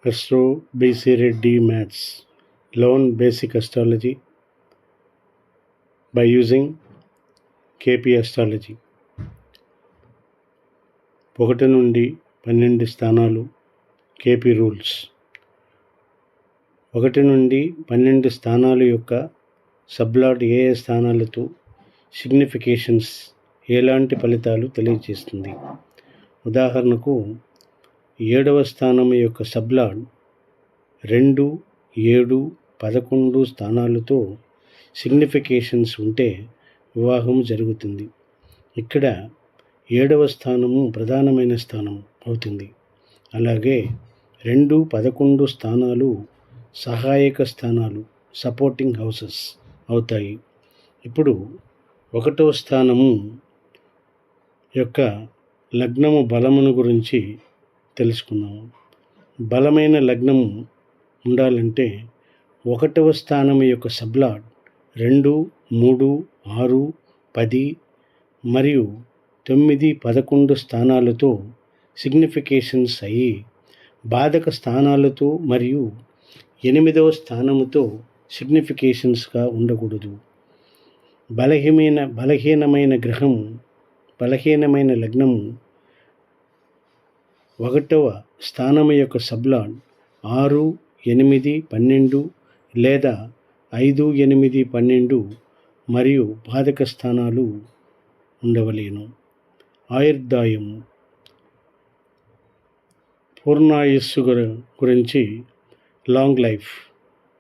Astro B.C. Reddy Maths. Learn basic astrology by using KP astrology. 1 నుండి 12 స్థానాలు KP rules. 1 నుండి 12 స్థానాల యొక్క సబ్లాట్ ఏ స్థానాలతో సిగ్నిఫికేషన్స్ ఎలాంటి ఫలితాలు తెలియజేస్తుంది. ఉదాహరణకు 7వ స్థానం యొక్క సబ్లాట్ 2, 7, 11 స్థానాలతో సిగ్నిఫికేషన్స్ ఉంటే వివాహం జరుగుతుంది. ఇక్కడ 7వ స్థానము ప్రధానమైన స్థానం అవుతుంది. అలాగే 2, 11 స్థానాలు సహాయక స్థానాలు, సపోర్టింగ్ హౌసెస్ అవుతాయి. ఇప్పుడు 1వ స్థానము యొక్క లగ్నము బలమును గురించి తెలుసుకున్నాము. బలమైన లగ్నము ఉండాలంటే 1వ స్థానం యొక్క సబ్లాట్ 2, 3, 6, 10 మరియు 9, 11 స్థానాలతో సిగ్నిఫికేషన్స్ అయ్యి బాధక స్థానాలతో మరియు 8వ స్థానముతో సిగ్నిఫికేషన్స్గా ఉండకూడదు. బలహీనమైన లగ్నము 1వ స్థానము యొక్క సబ్లాట్ 6, 8, 12 లేదా 5, 8, 12 మరియు బాధక స్థానాలు ఉండవలేను. ఆయుర్దాయము, పూర్ణాయుస్సు గురించి లాంగ్ లైఫ్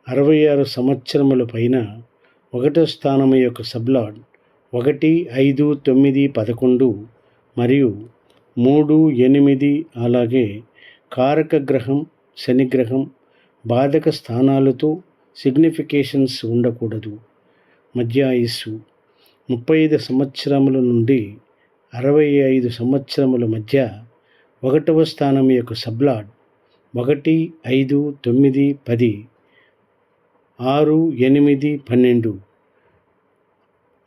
66 సంవత్సరముల పైన 1వ స్థానము యొక్క సబ్లాట్ 1, 5, 9, 11 మరియు 3, 8 అలాగే కారక గ్రహం శనిగ్రహం బాధక స్థానాలతో సిగ్నిఫికేషన్స్ ఉండకూడదు. మధ్యాయుస్సు 35 సంవత్సరముల నుండి 65 సంవత్సరముల మధ్య 1వ స్థానం యొక్క సబ్లాట్ 1, 5, 9, 10, 6, 8, 12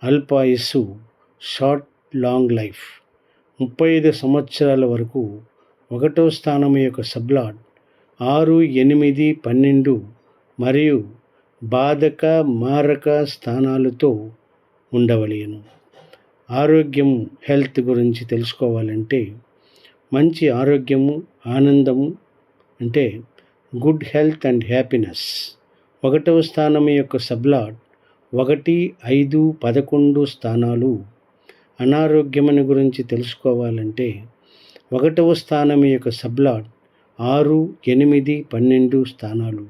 అల్పాయుస్సు షార్ట్ లాంగ్ లైఫ్ 35 సంవత్సరాల వరకు 1వ స్థానం యొక్క సబ్లాట్ 6, 8, 12 మరియు బాధక మారక స్థానాలతో ఉండవలేను. ఆరోగ్యము హెల్త్ గురించి తెలుసుకోవాలంటే మంచి ఆరోగ్యము ఆనందము అంటే గుడ్ హెల్త్ అండ్ హ్యాపీనెస్ 1వ స్థానం యొక్క సబ్లాట్ 1, 5, 11 స్థానాలు. అనారోగ్యమును గురించి తెలుసుకోవాలంటే 1వ స్థానం యొక్క సబ్లాట్ 6, 8, 12 స్థానాలు.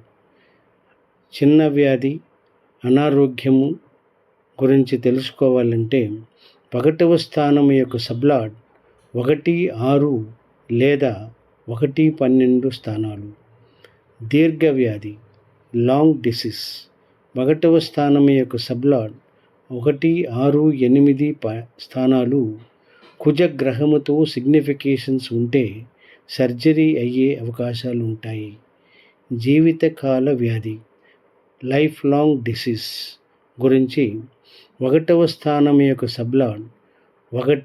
చిన్న వ్యాధి అనారోగ్యము గురించి తెలుసుకోవాలంటే 1వ స్థానం యొక్క సబ్లాట్ 1, 6 లేదా 1, 12 స్థానాలు. దీర్ఘవ్యాధి లాంగ్ డిసీజ్ 1వ స్థానం యొక్క సబ్లాట్ 1, 6, 8 స్థానాలు. కుజగ్రహముతో సిగ్నిఫికేషన్స్ ఉంటే సర్జరీ అయ్యే అవకాశాలు ఉంటాయి. జీవితకాల వ్యాధి లైఫ్ లాంగ్ డిసీజ్ గురించి 1వ స్థానం యొక్క సబ్లాట్ 1,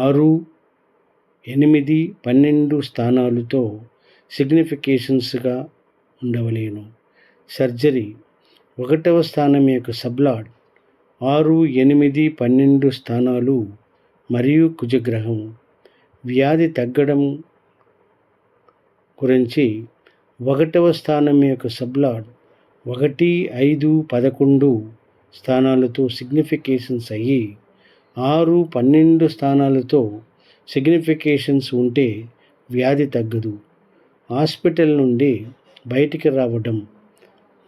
6, 8, 12 స్థానాలతో సిగ్నిఫికేషన్స్గా ఉండవలేను. సర్జరీ 1వ స్థానం యొక్క సబ్లాట్ 6, 8, 12 స్థానాలు మరియు కుజగ్రహం. వ్యాధి తగ్గడం గురించి 1వ స్థానం యొక్క సబ్లాట్ 1, 5, 11 స్థానాలతో సిగ్నిఫికేషన్స్ అయ్యి 6, 12 స్థానాలతో సిగ్నిఫికేషన్స్ ఉంటే వ్యాధి తగ్గదు. హాస్పిటల్ నుండి బయటికి రావడం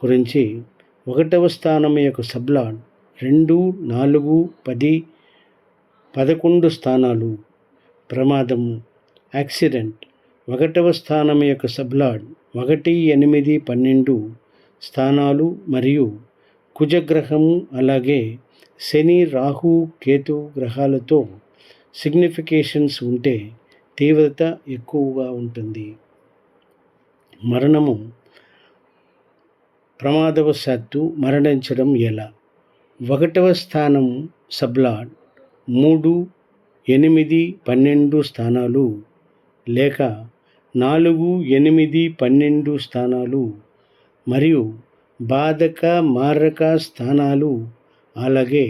గురించి 1వ స్థానం యొక్క సబ్లాట్ 2, 4, 10, 11 స్థానాలు. ప్రమాదము యాక్సిడెంట్ 1వ స్థానం యొక్క సబ్లాట్ 1, 8, 12 స్థానాలు మరియు కుజగ్రహము అలాగే శని, రాహు, కేతు గ్రహాలతో సిగ్నిఫికేషన్స్ ఉంటే తీవ్రత ఎక్కువగా ఉంటుంది. మరణము ప్రమాదవశాత్తు మరణించడం ఎలా? 1వ స్థానం సబ్లాట్ 3, 8, 12 స్థానాలు లేక 4, 8, 12 స్థానాలు మరియు బాధక మారక స్థానాలు, అలాగే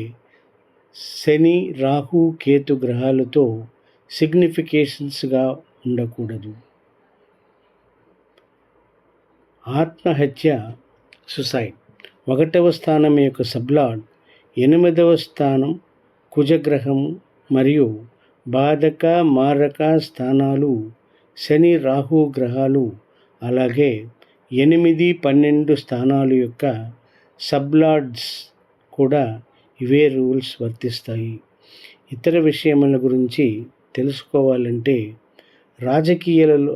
శని రాహు కేతు గ్రహాలతో సిగ్నిఫికేషన్స్గా ఉండకూడదు. ఆత్మహత్య, సుసైడ్. 1వ స్థానం యొక్క సబ్లార్డ్ 8వ స్థానం కుజగ్రహం మరియు బాధక మారక స్థానాలు శని రాహు గ్రహాలు, అలాగే 8, 12 స్థానాలు యొక్క సబ్లార్డ్స్ కూడా ఇవే రూల్స్ వర్తిస్తాయి. ఇతర విషయముల గురించి తెలుసుకోవాలంటే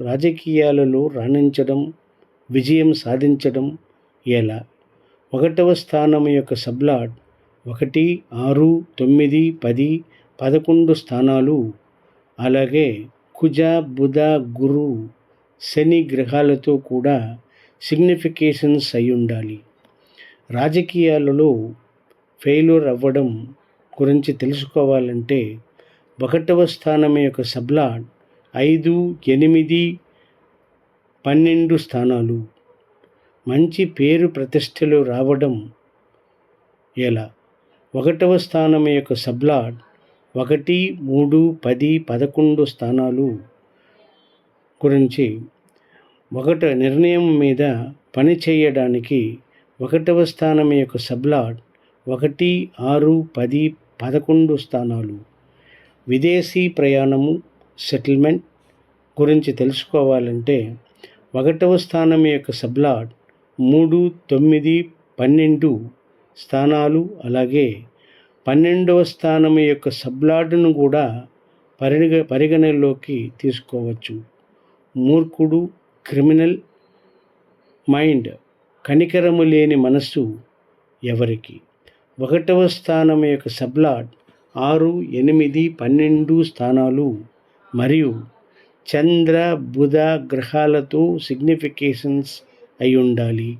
రాజకీయాలలో రాణించడం, విజయం సాధించడం ఎలా. 1వ స్థానం యొక్క సబ్లార్డ్ 1, 6, 9, 10, 11 స్థానాలు, అలాగే కుజ బుధ గురు శని గ్రహాలతో కూడా సిగ్నిఫికేషన్స్ అయి ఉండాలి. రాజకీయాలలో ఫెయిల్యూర్ అవ్వడం గురించి తెలుసుకోవాలంటే 1వ స్థానం యొక్క సబ్లార్డ్ 5, 8, 12 స్థానాలు, మంచి పేరు ప్రతిష్టలు రావడం ఎలా. 1వ స్థానం యొక్క సబ్లార్డ్ 1, 3, 10, 11 స్థానాలు గురించి నిర్ణయం మీద పని చేయడానికి 1వ స్థానం యొక్క సబ్లార్డ్ 1, 6, 10, 11 స్థానాలు. విదేశీ ప్రయాణము, సెటిల్మెంట్ గురించి తెలుసుకోవాలంటే 1వ స్థానం యొక్క సబ్లార్డ్ 3, 9, 12 స్థానాలు, అలాగే 12వ స్థానం యొక్క సబ్లార్డ్ను కూడా పరిగణలోకి తీసుకోవచ్చు. మూర్ఖుడు, క్రిమినల్ మైండ్, కనికరము లేని మనస్సు ఎవరికి. 1వ స్థానం యొక్క సబ్లార్డ్ 6, 8, 12 స్థానాలు మరియు చంద్ర బుధ గ్రహాలతో సిగ్నిఫికేషన్స్ అయి ఉండాలి.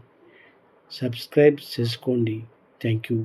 సబ్స్క్రైబ్ చేసుకోండి. Thank you.